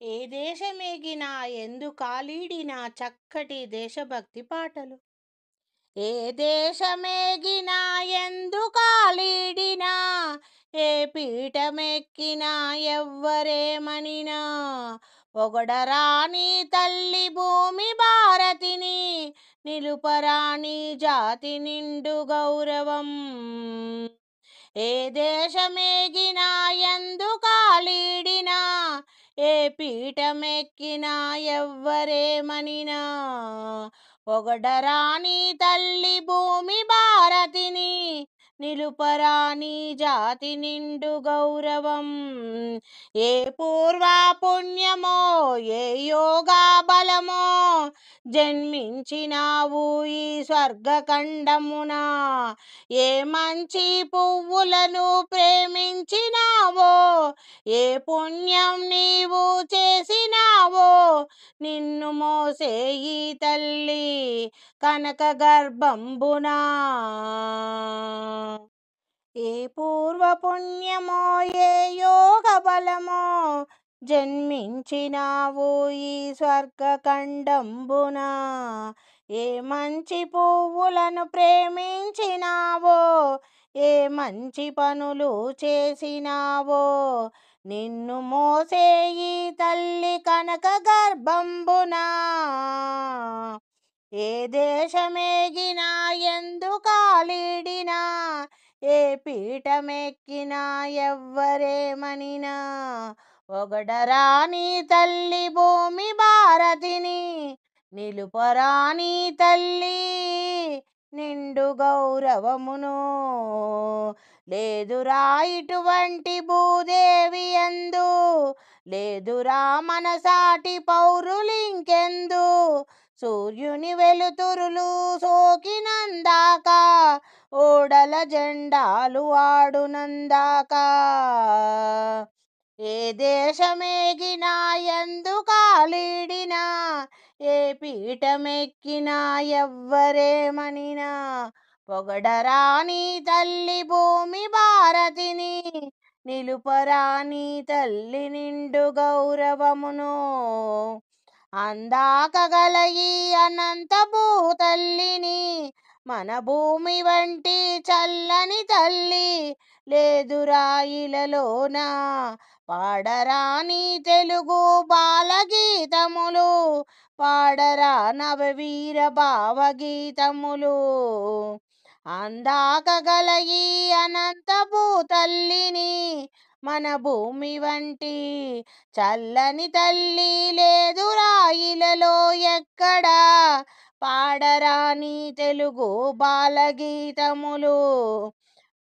ఏ దేశమేగినా ఎందుకాలీడినా చక్కటి దేశభక్తి పాటలు. ఏ దేశమేగినా ఎందుకాలీడినా ఏ పీఠమెక్కినా ఎవ్వరేమనినా పొగడరాని తల్లి భూమి భారతిని నిలుపరాని జాతి నిండు గౌరవం. ఏ దేశమేగినా ఎందుకాలీడినా ఏ పీఠమెక్కినా ఎవ్వరేమనినా పొగడరాని తల్లి భూమి భారతిని నిలుపరాని జాతి నిండు గౌరవం. ఏ పూర్వ పుణ్యమో ఏ యోగా బలమో జన్మించినావు ఈ స్వర్గఖండమున. ఏ మంచి పువ్వులను ప్రేమించినావో ఏ పుణ్యం నీవు చేసినావో నిన్ను మోసే ఈ తల్లి కనక గర్భంబునా. ఏ పూర్వ పుణ్యమో ఏ యోగ బలమో జన్మించినావు ఈ స్వర్గఖండంబున. ఏ మంచి పువ్వులను ప్రేమించినావో ఏ మంచి పనులు చేసినావో నిన్ను మోసే ఈ తల్లి కనక గర్భంబునా. ఏ దేశమేగినా ఎందుకాలీడినా ఏ పీఠమెక్కినా ఎవ్వరేమనినా పొగడరాని తల్లి భూమి భారతిని నిలుపరాని తల్లి నిండు గౌరవమును. లేదురా ఇటువంటి భూదేవి యందు లేదురా మన సాటి పౌరులింకెందు. సూర్యుని వెలుతురులు సోకినందాక ఓడల జెండాలు ఆడునందాక ఏ దేశమేగినా ఎందుకాలీడినా ఏ పీఠమెక్కినా ఎవ్వరేమనినా పొగడరాని తల్లి భూమి భారతిని నిలుపరాని తల్లి నిండు గౌరవమును. అందాక గల ఈ అనంత భూతల్లిని మన భూమి వంటి చల్లని తల్లి లేదురా ఇలలోన. పాడరాని తెలుగు బాలగీతములు పాడరా నవవీర భావగీతములు. అందాక గల ఈ అనంత భూతల్లిని మన భూమి వంటి చల్లని తల్లి లేదురా ఇలలో ఎక్కడా. పాడరాని తెలుగు బాలగీతములు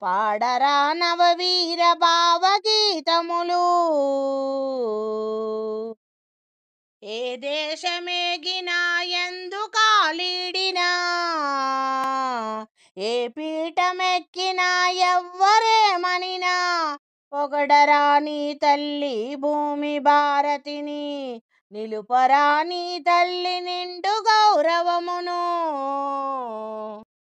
పాడరా నవవీర భావగీతములు. ఏ దేశమేగినా ఎందుకాలీడినా ఏ పీఠమెక్కినా ఎవ్వరేమనినా పొగడరాని తల్లి భూమి భారతిని నిలుపరాని తల్లి నిండు గౌరవమును.